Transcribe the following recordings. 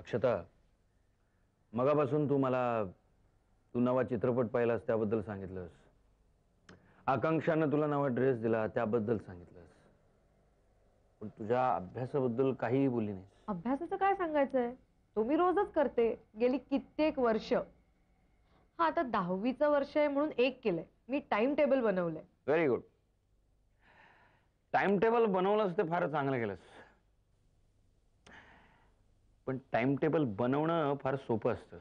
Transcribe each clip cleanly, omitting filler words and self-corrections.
अक्षता, मगापासून तू मला तू नवा चित्रपट पाहिलास त्याबद्दल सांगितलंस, आकांक्षानं तुला नवा ड्रेस दिला त्याबद्दल सांगितलंस, पण तुझ्या अभ्यासाबद्दल काहीही बोलली नाहीस. अभ्यासाचं काय सांगायचंय, तो मी रोजच करते गेली कित्येक वर्ष. हा आता 10वीचं वर्ष आहे म्हणून एक केलंय, मी टाइम टेबल बनवलंय. Very good. टाइम टेबल बनवलंस ते फार चांगलं केलंस, पण टाइम टेबल बनवणं फार सोपं असतं,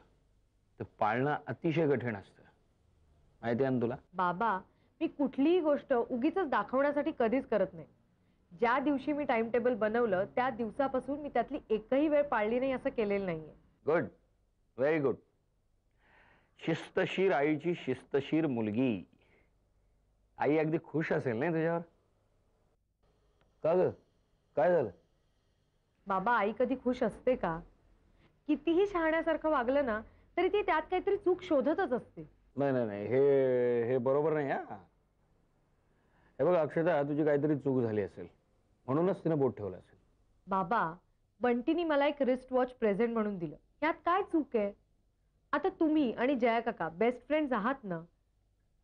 ते पाळणं अतिशय कठीण असतं. माहिती आहे ना तुला? बाबा, मी कुठलीही गोष्ट उगीच दाखवण्यासाठी कधीच करत नाही. ज्या दिवशी मी टाइम टेबल बनवलं त्या दिवसापासून मी त्यातली एकही वेळ पाळली नाही असं केलेलं नाहीये. Good, very good. शिस्तशीर आईची शिस्तशीर मुलगी. आई अगदी खुश असेल नाही तुझ्यावर? का ग, काय झालं? बाबा, आई कधी खुश असते का? कितीही शहाण्यासारखं वागलं ना तरी ती त्यात काहीतरी चूक शोधतच असते. नाही नाही नाही, हे हे बरोबर नाही. हा, हे बघ अक्षता, तुझी काहीतरी चूक झाली असेल म्हणूनच तिने बोट ठेवलं असेल. बाबा, बंटीनी मला एक रिस्ट वॉच प्रेझेंट म्हणून दिलं, यात काय चूक आहे? आता तुम्ही आणि जया काका बेस्ट फ्रेंड्स आहात ना,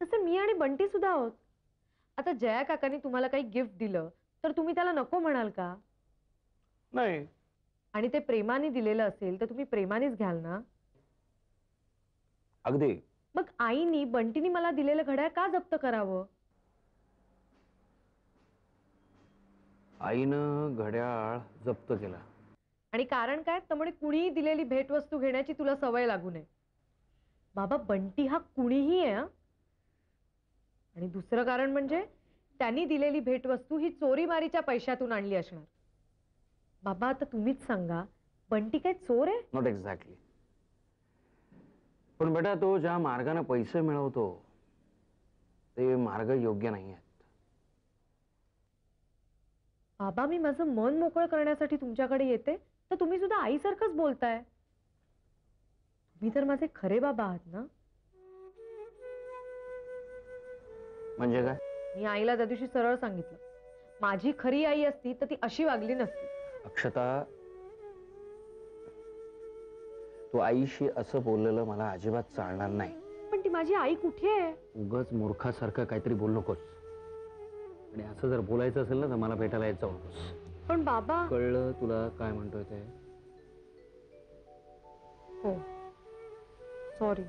तसं मी आणि बंटी सुद्धा आहोत. आता जया काकांनी तुम्हाला काही गिफ्ट दिलं तर तुम्ही त्याला नको म्हणाल का? नाही. आणि ते प्रेमाने दिलेलं असेल तर तुम्ही प्रेमानेच घ्याल ना? अगदी. मग आईनी बंटीनी मला दिलेलं घड्याळ का जप्त करावं? आईनं घड्याळ जप्त केला आणि कारण काय? तर म्हणे कुणीही दिलेली भेटवस्तू घेण्याची तुला सवय लागू नये. बाबा, बंटी हा कुणीही आहे. आणि दुसरं कारण म्हणजे त्यांनी दिलेली भेटवस्तू ही चोरीमारीच्या पैशातून आणली असणार. बाबा, आता तुम्हीच सांगा, बंटी काय चोर आहे? Not exactly. पण बेटा, तो ज्या मार्गाने पैसे मिळवतो ते मार्ग योग्य नाही आहेत. बाबा, मी माझं मन मोकळं करण्यासाठी तुमच्याकडे येते तर तुम्ही सुद्धा आईसारखंच बोलताय. तुम्ही तर माझे खरे बाबा आहात ना? म्हणजे काय? मी आईला त्या दिवशी सरळ सांगितलं, माझी खरी आई असती तर ती अशी वागली नसती. अक्षता, तू आईशी असं बोललेलं मला अजिबात चालणार नाही. पण ती माझी आई कुठे आहे? उगाच मूर्खासारखं काहीतरी बोलू नकोस. आणि असं जर बोलायचं असेल ना तर मला भेटायला यायचं नकोस. पण बाबा, कळलं तुला काय म्हणतोय ते? हो, सॉरी.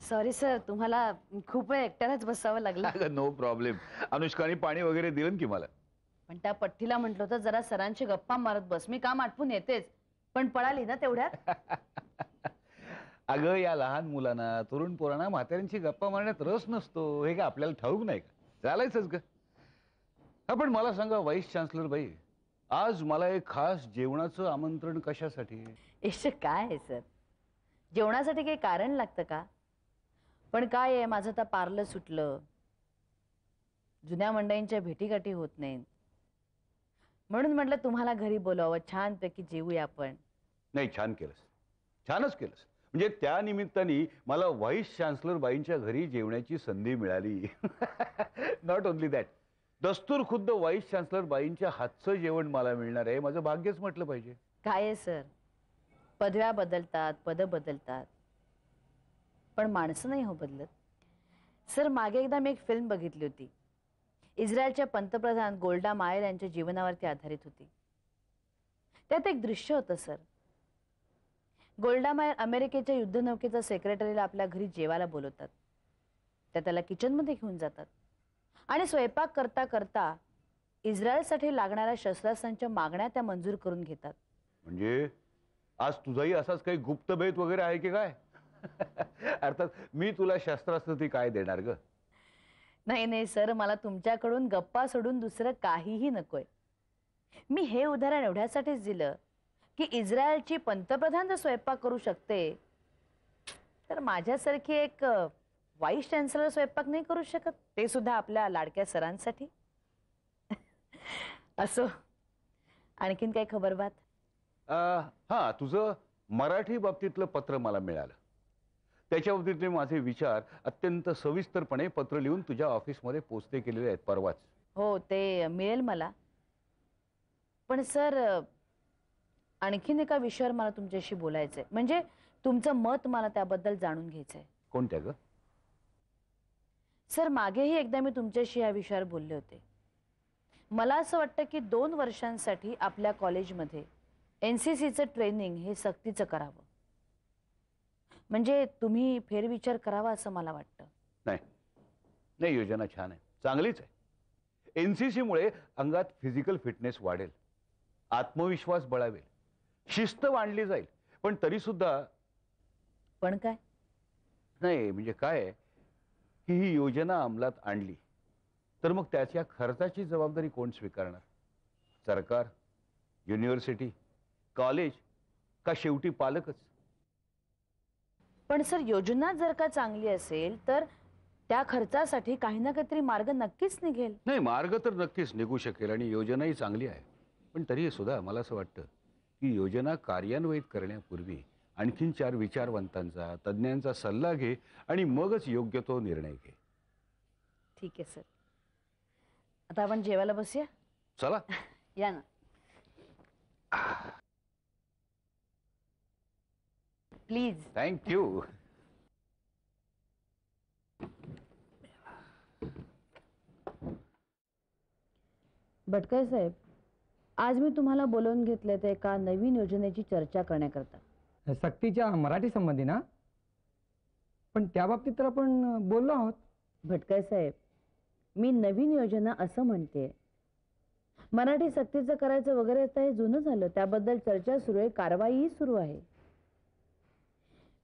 सॉरी सर, तुम्हाला खूप वेळ एकट्यालाच बसावं लागलं. No problem. अनुष्काने पाणी वगैरे दिलं की मला. पण त्या पठ्ठीला म्हटलं होतं जरा सरांची गप्पा मारत बस, मी काम आटपून येतेच. पण पळाली ना तेवढ्यात. अगं, या लहान मुलांना, तरुण पोरांना म्हाताऱ्यांची गप्पा मारण्यात रस नसतो, हे का आपल्याला ठाऊक नाही का? चालायचंच ग. हा, पण मला सांगा वाईस चान्सलर बाई, आज मला एक खास जेवणाचं आमंत्रण कशासाठी? इश्य काय आहे सर, जेवणासाठी काही कारण लागतं का? पण काय आहे, माझं आता पार्लं सुटलं, जुन्या मंडळींच्या भेटीगाठी होत नाहीत, म्हणून म्हटलं तुम्हाला घरी बोलावं, छानपैकी जेवूया आपण. नाही, छान केलंस, छानच केलंस. म्हणजे त्या निमित्ताने मला व्हाईस चान्सलर बाईंच्या घरी जेवण्याची संधी मिळाली. नॉट ओनली दॅट, दस्तूर खुद्द व्हाईस चान्सलर बाईंच्या हातचं जेवण मला मिळणार आहे, माझं भाग्यच म्हटलं पाहिजे. काय आहे सर, पदव्या बदलतात, पद बदलतात, पण माणसं नाही हो बदलत. सर, मागे एकदा मी एक फिल्म बघितली होती, इस्रायलच्या पंतप्रधान गोल्डा मायर यांच्या जीवनावरती आधारित होती. त्यात एक दृश्य होतं सर. गोल्डा मायर अमेरिकेच्या युद्धनौकेचा सेक्रेटरीला आपल्या घरी जेवायला बोलवतात. त्या त्याला किचनमध्ये घेऊन जातात आणि स्वयंपाक करता करता इस्रायलसाठी लागणाऱ्या शस्त्रास्त्रांच्या मागण्या त्या मंजूर करून घेतात. म्हणजे आज तुझाही असाच काही गुप्त भेद वगैरे आहे की काय? अर्थात मी तुला शस्त्रास्त्र ती काय देणार ग? नाही नाही सर, मला तुमच्याकडून गप्पा सोडून दुसरं काहीही नकोय. मी हे उदाहरण एवढ्यासाठीच दिलं की इस्रायलची पंतप्रधान जर स्वयंपाक करू शकते तर माझ्यासारखी एक व्हाईस चान्सलर स्वयंपाक नाही करू शकत, ते सुद्धा आपल्या लाडक्या सरांसाठी? असो, आणखीन काही खबर बात? हा, तुझं मराठी बाबतीतलं पत्र मला मिळालं. त्याच्या बाबतीतले माझे विचार अत्यंत सविस्तरपणे पत्र लिहून तुझ्या ऑफिसमध्ये पोचते केलेले आहेत परवाच. हो, ते मिळेल मला. पण सर, आणखीन एका विषयावर मला तुमच्याशी बोलायचंय. म्हणजे तुमचं मत मला त्याबद्दल जाणून घ्यायचंय. कोणत्या ग? सर, मागेही एकदा मी तुमच्याशी या विषयावर बोलले होते. मला असं वाटतं की 2 वर्षांसाठी आपल्या कॉलेजमध्ये NCCचं ट्रेनिंग हे सक्तीचं करावं. म्हणजे तुम्ही फेरविचार करावा असं मला वाटतं. नाही नाही, योजना छान आहे, चांगलीच आहे. NCC मुळे अंगात फिजिकल फिटनेस वाढेल, आत्मविश्वास बळावेल, शिस्त वाढली जाईल. पण तरी सुद्धा पण काय? नाही म्हणजे काय आहे की ही योजना अंमलात आणली तर मग त्याच्या खर्चाची जबाबदारी कोण स्वीकारणार? सरकार, युनिव्हर्सिटी, कॉलेज, का शेवटी पालकच? पण सर, योजना जर का चांगली असेल तर त्या खर्चासाठी काही ना काहीतरी मार्ग नक्कीच निघेल. नाही, मार्ग तर नक्कीच निघू शकेल आणि योजनाही चांगली आहे. पण तरी सुद्धा मला असं वाटतं की योजना कार्यान्वित करण्यापूर्वी आणखीन 4 विचारवंतांचा, तज्ज्ञांचा सल्ला घे आणि मगच योग्य तो निर्णय घे. ठीक आहे सर. आता आपण जेवायला बसूया. चला. या ना. प्लीज. थँक्यू. भटकळ साहेब, आज मी तुम्हाला बोलवून घेतले ते एका नवीन योजनेची चर्चा करण्याकरता. सक्तीच्या मराठी संबंधी ना? पण त्या बाबतीत तर आपण बोललो आहोत. भटकळ साहेब, मी नवीन योजना असं म्हणते. मराठी सक्तीचं करायचं वगैरे आता हे जुनं झालं, त्याबद्दल चर्चा सुरू आहे, कारवाईही सुरू आहे.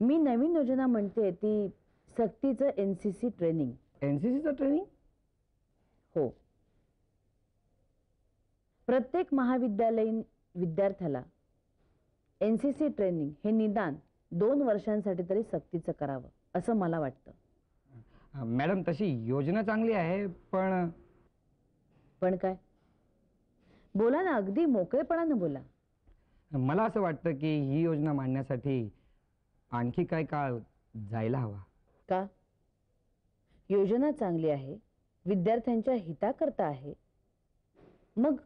मी नवीन योजना म्हणते ती सक्तीचं NCC ट्रेनिंग. NCCचं ट्रेनिंग? हो. प्रत्येक महाविद्यालयीन विद्यार्थ्याला NCC ट्रेनिंग हे निदान 2 वर्षांसाठी तरी सक्तीचं करावं असं मला वाटतं. मॅडम, तशी योजना चांगली आहे, पण पण काय? बोला ना, अगदी मोकळेपणानं बोला. मला असं वाटतं की ही योजना मांडण्यासाठी आणखी काय काळ जायला हवा. का? योजना चांगली आहे, विद्यार्थ्यांच्या हिताकरता आहे, मग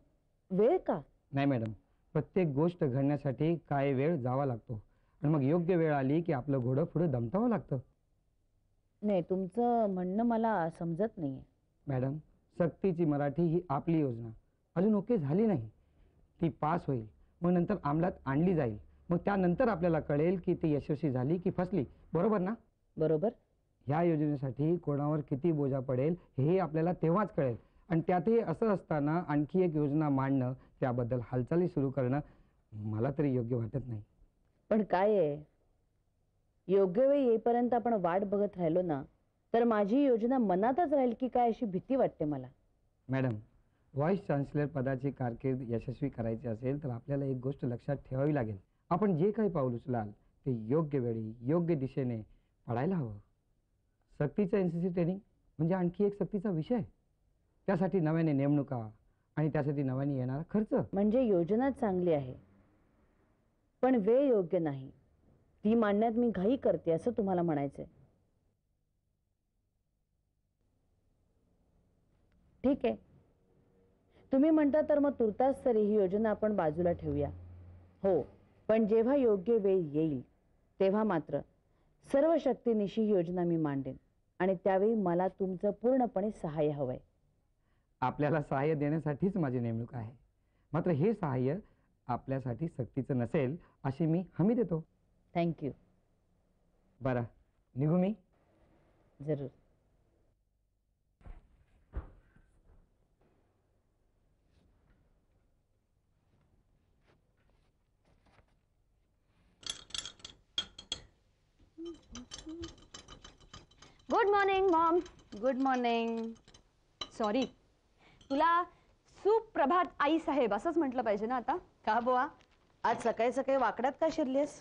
वेळ का? नाही मॅडम, प्रत्येक गोष्ट घडण्यासाठी काय वेळ जावा लागतो आणि मग योग्य वेळ आली की आपलं घोडं पुढे दमटावं लागतं. नाही, तुमचं म्हणणं मला समजत नाहीये. मॅडम, सक्तीची मराठी ही आपली योजना अजून ओके झाली नाही. ती पास होईल, मग नंतर अंमलात आणली जाईल, मग त्यानंतर आपल्याला कळेल की ती यशस्वी झाली की फसली. बरोबर ना? बरोबर. ह्या योजनेसाठी कोणावर किती बोजा पडेल हे आपल्याला तेव्हाच कळेल. आणि त्यातही असं असताना आणखी एक योजना मांडणं, त्याबद्दल हालचाली सुरू करणं मला तरी योग्य वाटत नाही. पण काय आहे, योग्य वेळ येईपर्यंत आपण वाट बघत राहिलो ना तर माझी योजना मनातच राहील की काय अशी भीती वाटते मला. मॅडम, व्हाईस चान्सलर पदाची कारकीर्द यशस्वी करायची असेल तर आपल्याला एक गोष्ट लक्षात ठेवावी लागेल. आपण जे काही पाऊल उचलाल ते योग्य वेळी योग्य दिशेने पडायला हवं. सक्तीचं NCC ट्रेनिंग म्हणजे आणखी एक सक्तीचा विषय, त्यासाठी नव्याने नेमणुका आणि त्यासाठी नव्याने येणारा खर्च. म्हणजे योजना चांगली आहे पण वेळ योग्य नाही, ती मांडण्यात मी घाई करते असं तुम्हाला म्हणायचंय. ठीक आहे, तुम्ही म्हणता तर मग तुर्तास तरी ही योजना आपण बाजूला ठेवूया. हो, पण जेव्हा योग्य वेळ येईल तेव्हा मात्र सर्व शक्तीनिशी ही योजना मी मांडेन आणि त्यावेळी मला तुमचं पूर्णपणे सहाय्य हवंय. आपल्याला सहाय्य देण्यासाठीच माझी नेमणूक आहे. मात्र हे सहाय्य आपल्यासाठी सक्तीचं नसेल अशी मी हमी देतो. थँक्यू. बरं, निघू मी? जरूर. Good morning Maugham. Good morning. Sorry, तुला सुप्रभात आई साहेब असंच म्हटलं पाहिजे ना आता. का बुवा, आज सकाळी सकाळी वाकड्यात का शिरलीस?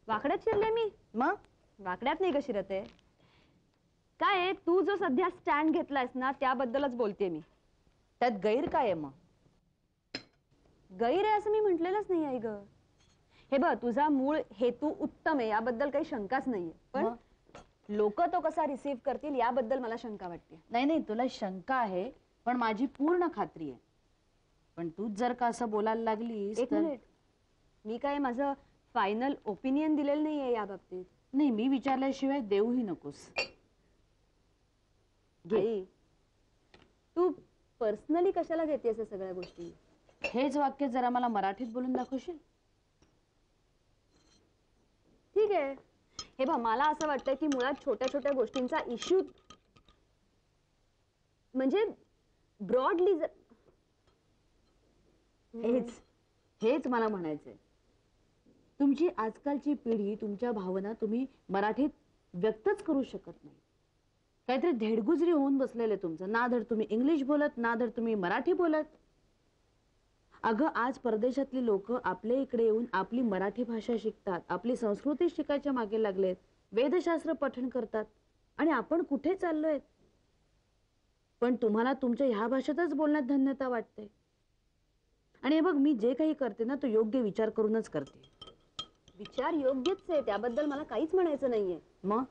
वाकड्यात शिरले मी? मग वाकड्यात नाही का शिरते? काय आहे, तू जो सध्या स्टँड घेतलायस ना त्याबद्दलच बोलते मी. त्यात गैर काय आहे मग? गैर आहे असं मी म्हटलेलंच नाही आहे ग. हे बघ, तुझा मूळ हेतू उत्तम आहे, याबद्दल काही शंकाच नाहीये, पण मग? लोक तो कसा रिसीव्ह करतील याबद्दल मला शंका वाटते. नाही नाही, तुला शंका आहे, पण माझी पूर्ण खात्री आहे. पण तूच जर का असं बोलायला लागलीस एक तर मिनिट, मी काय माझं फायनल ओपिनियन दिलेलं नाहीये या बाबतीत. नाही, मी विचारल्याशिवाय देऊही नकोस. आई, तू पर्सनली कशाला घेतेस या सगळ्या गोष्टी? हेच वाक्य जरा मला मराठीत बोलून दाखवशील? ठीक आहे. हे बघ, मला असं वाटतं की मुळात छोट्या छोट्या गोष्टींचा इश्यू म्हणजे ब्रॉडली हेच हेच मला म्हणायचंय. तुमची आजकालची पिढी, तुमच्या भावना तुम्ही मराठीत व्यक्तच करू शकत नाही. काहीतरी धेडगुजरी होऊन बसलेलं तुमचं. ना धड तुम्ही इंग्लिश बोलत, ना धड तुम्ही मराठी बोलत. अगं, आज परदेशातली लोक आपल्या इकडे येऊन आपली मराठी भाषा शिकतात, आपली संस्कृती शिकायच्या मागे लागलेत, वेदशास्त्र पठण करतात, आणि आपण कुठे चाललोय? पण तुम्हाला तुमच्या ह्या भाषेतच बोलण्यात धन्यता वाटते. आणि हे बघ, मी जे काही करते ना तो योग्य विचार करूनच करते. विचार योग्यच आहे, त्याबद्दल मला काहीच म्हणायचं नाहीये. मग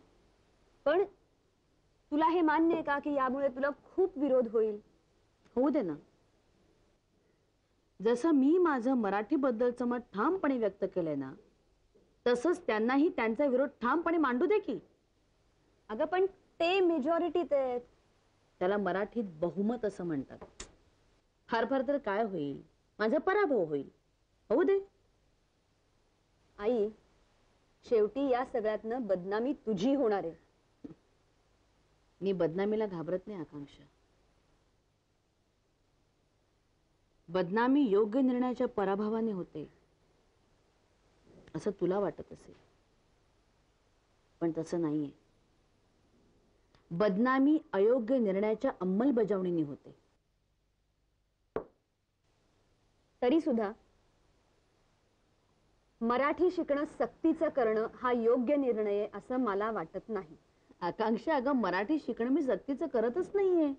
पण तुला हे मान्य आहे का की यामुळे तुला खूप विरोध होईल? होऊ दे ना. जसं मी माझं मराठीबद्दलचं मत ठामपणे व्यक्त केलंय ना, तसंच त्यांनाही त्यांचा विरोध ठामपणे मांडू दे की. अगं, पण ते मेजॉरिटीत आहेत. त्याला मराठीत बहुमत असं म्हणतात. फार फार तर काय होईल, माझा पराभव होईल. होऊ दे. आई, शेवटी या सगळ्यातनं बदनामी तुझी होणार आहे. मी बदनामीला घाबरत नाही आकांक्षा. बदनामी योग्य निर्णयाच्या पराभवाने होते असं तुला वाटत असेल, पण तसं नाहीये. बदनामी अयोग्य निर्णयाच्या अंमलबजावणीने होते. तरी सुद्धा मराठी शिकणं सक्तीचं करणं हा योग्य निर्णय आहे असं मला वाटत नाही. आकांक्षा, अगं, मराठी शिकणं मी सक्तीचं करतच नाहीये.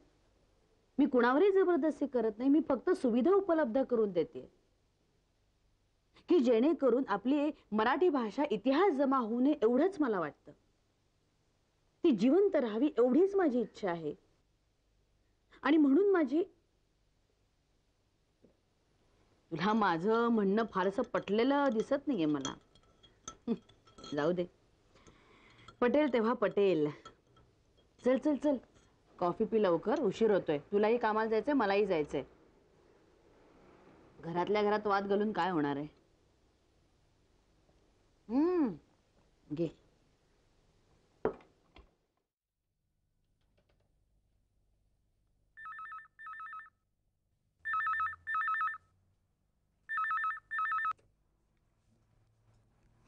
मी कुणावरही जबरदस्ती करत नाही. मी फक्त सुविधा उपलब्ध करून देते की जेणेकरून आपली मराठी भाषा इतिहास जमा होऊ नये एवढंच मला वाटतं. ती जिवंत राहावी एवढीच माझी इच्छा आहे. आणि म्हणून तुला माझं म्हणणं फारसं पटलेलं दिसत नाहीये मला. जाऊ दे, पटेल तेव्हा पटेल. चल चल चल, कॉफी पी लवकर, उशीर होतोय. तुलाही कामाला जायचंय, मलाही जायचंय. घरातल्या घरात वाद घालून काय होणार आहे? घे.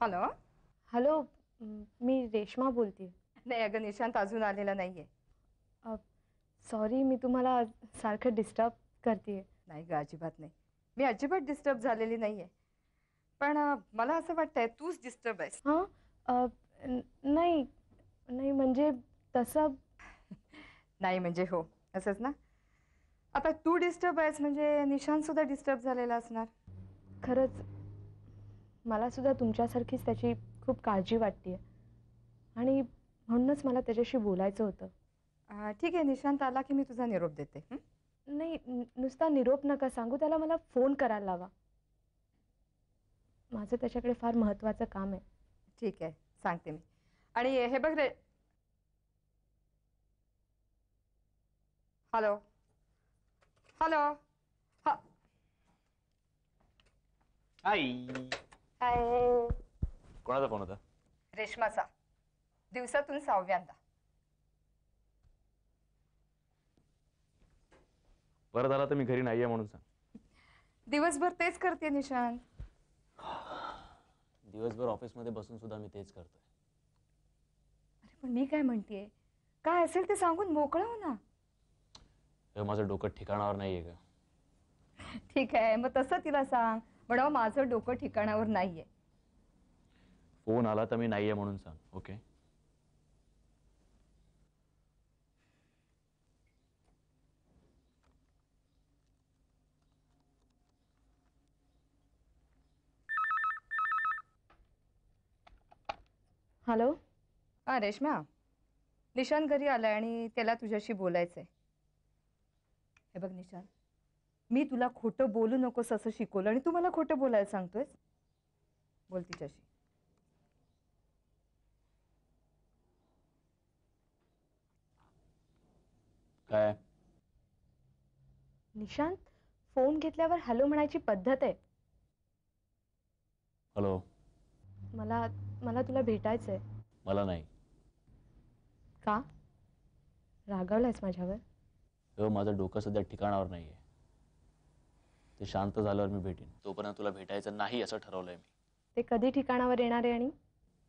हॅलो. हॅलो, मी रेश्मा बोलते. नाही अगं, निशांत अजून आलेला नाहीये. सॉरी, मी तुम्हाला सारखं डिस्टर्ब करते. नाही ग, अजिबात नाही. मी अजिबात डिस्टर्ब झालेली नाहीये. पण मला असं वाटतंय तूच डिस्टर्ब आहेस. हां, नाही नाही, म्हणजे तसं नाही म्हणजे हो, असंच ना. आता तू डिस्टर्ब आहेस म्हणजे निशांत सुद्धा डिस्टर्ब झालेला असणार. खरंच मला सुद्धा तुमच्यासारखीच त्याची खूप काळजी वाटते आणि म्हणूनच मला त्याच्याशी बोलायचं होतं. ठीक आहे, निशांत आला की मी तुझा निरोप देते. नाही, नुसता निरोप नका सांगू, त्याला मला फोन करायला लावा. माझं त्याच्याकडे फार महत्त्वाचं काम आहे. ठीक आहे, सांगते मी. आणि हे बघ रे. Hello hello. हा, आई, काय? कोणाचा फोन होता? रेश्माचा. दिवसातून 6व्यांदा. परत आला तर मी घरी नाहीये म्हणून सांग. दिवसभर तेच करते निशांत. दिवसभर ऑफिसमध्ये बसून सुद्धा मी तेच करतोय. अरे पण मी काय म्हणतेय, काय असेल ते सांगून मोकळं हो ना. हे माझं डोकं ठिकाणावर नाहीये का? ठीक आहे, मग तसं तिला सांग, म्हणावं माझं डोकं ठिकाणावर नाहीये. फोन आला तर मी नाहीये म्हणून सांग. ओके? हॅलो. हा रेश्मा, निशांत घरी आलाय आणि त्याला तुझ्याशी बोलायचंय. हे बघ निशांत, मी तुला खोटं बोलू नकोस असं शिकवलं आणि तू मला खोटं बोलायला सांगतोयस. बोल तिच्याशी. काय? निशांत, फोन घेतल्यावर हॅलो म्हणायची पद्धत आहे. हॅलो. मला मला तुला भेटायचंय. मला नाही. का? रागावलायस माझ्यावर? हो, माझं डोकं सध्या ठिकाणावर नाही आहे. ते शांत झाल्यावर मी भेटेन. तोपर्यंत तुला भेटायचं नाही असं ठरवलंय मी. ते कधी ठिकाणावर येणार आहे? आणि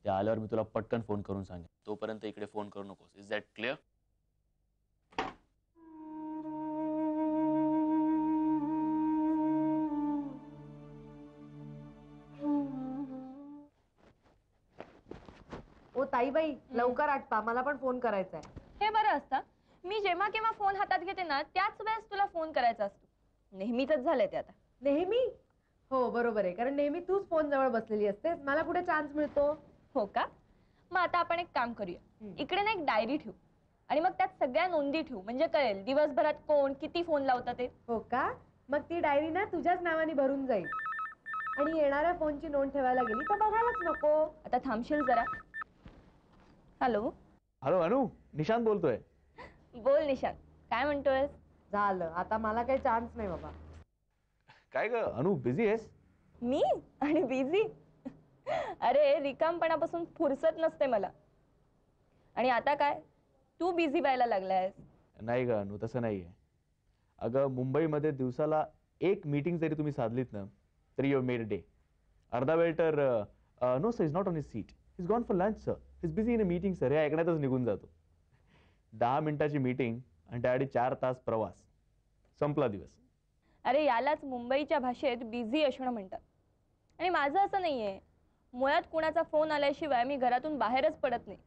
ते आल्यावर मी तुला पटकन फोन करून सांगेन. तोपर्यंत इकडे फोन करू नकोस. Is that clear? ओ ताईबाई, लवकर आटपा, मला पण फोन करायचा आहे. हे बरं असतं, मी जेव्हा केव्हा फोन हातात घेते ना त्याच वेळेस तुला फोन करायचा असतो. नेहमीच झालंय ते आता. नेहमी? हो बरोबर आहे, कारण नेहमी तूच फोन जवळ बसलेली असतेस, मला कुठे चान्स मिळतो? हो का? मग आता आपण एक काम करूया, इकडे ना एक डायरी ठेवू आणि मग त्यात सगळ्या नोंदी ठेवू, म्हणजे कळेल दिवसभरात कोण किती फोन लावतात ते. हो का? मग ती डायरी ना तुझ्याच नावाने भरून जाईल आणि येणाऱ्या फोनची नोंद ठेवायला गेली तर बघायलाच नको. आता थांबशील जरा. हॅलो. हॅलो अनु, निशांत बोलतोय. बोल निशांत, काय म्हणतोयस? झालं, आता मला काही चान्स नाही बाबा. काय ग अनु, बिझी आहेस? मी आणि बिझी? अरे रिकामपणापासून फुरसत नसते मला. आणि आता काय, तू बिझी व्हायला लागलायस? नाही ग अनु, तसं नाहीये. अगं मुंबईमध्ये दिवसाला एक मीटिंग जरी तुम्ही साधलीत ना तरी युअर मेड अ डे. अर्धा वेळ तर no sir, is not on his seat, is gone for lunch sir, is busy in a meeting sir, हे ऐकण्यातच निघून जातो. 10 मिनिटाची मीटिंग आणि त्यासाठी 4 तास प्रवास, संपला दिवस. अरे यालाच मुंबईच्या भाषेत बिझी असणं म्हणतात. आणि माझं असं नाहीये, मुळात कुणाचा फोन आल्याशिवाय मी घरातून बाहेरच पडत नाही.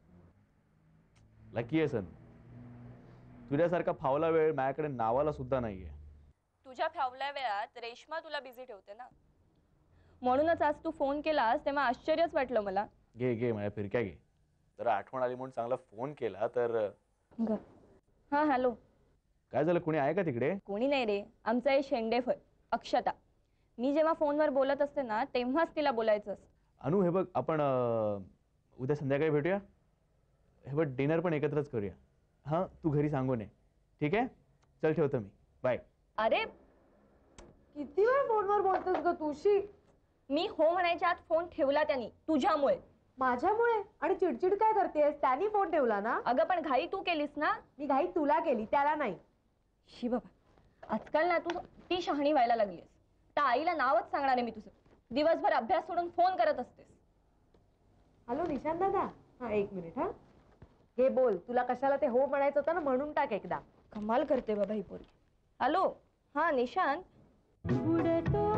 लकी आहे सन, तुझ्यासारखा फावला वेळ माझ्याकडे नावाला सुद्धा नाहीये. तुझ्या फावल्या वेळात रेश्मा तुला बिझी ठेवते ना, म्हणूनच आज तू फोन केलास तेव्हा आश्चर्यच वाटलं मला. घे घे, माझ्या फिरक्या घे. जरा आठवण आली म्हणून चांगला फोन केला तर. हा हॅलो. काय झालं, कोणी आहे का तिकडे? कोणी नाही रे, आमचं हे शेंडेफळ अक्षता. मी जेव्हा फोनवर बोलत असते ना तेव्हाच तिला बोलायचं असतं. अनु हे बघ, आपण उद्या संध्याकाळी भेटूया. हे बघ, डिनर पण एकत्रच करूया. हां, तू घरी सांगू नये, ठीक आहे? चल ठेवतो मी, बाय. अरे किती वेळ फोनवर बोलतोस ग तुशी? मी हो म्हणायच्या आत फोन ठेवला त्यांनी, तुझ्यामुळे. माझ्यामुळे? आणि चिडचिड काय करतेस? त्यांनी फोन ठेवला ना. अगं पण घाई तू केलीस ना. मी घाई तुला केली, त्याला नाही. शी बाबा, आजकाल ना तू ती शहाणी व्हायला लागलीस. त्या आईला नावच सांगणार आहे मी तुझं. दिवसभर अभ्यास सोडून फोन करत असतेस. हॅलो निशांत दादा, हा एक मिनिट. हा हे बोल, तुला कशाला ते हो म्हणायचं होतं ना, म्हणून टाक एकदा. कमाल करते बाबा ही पोरगी. हॅलो. हा निशांत. उडतो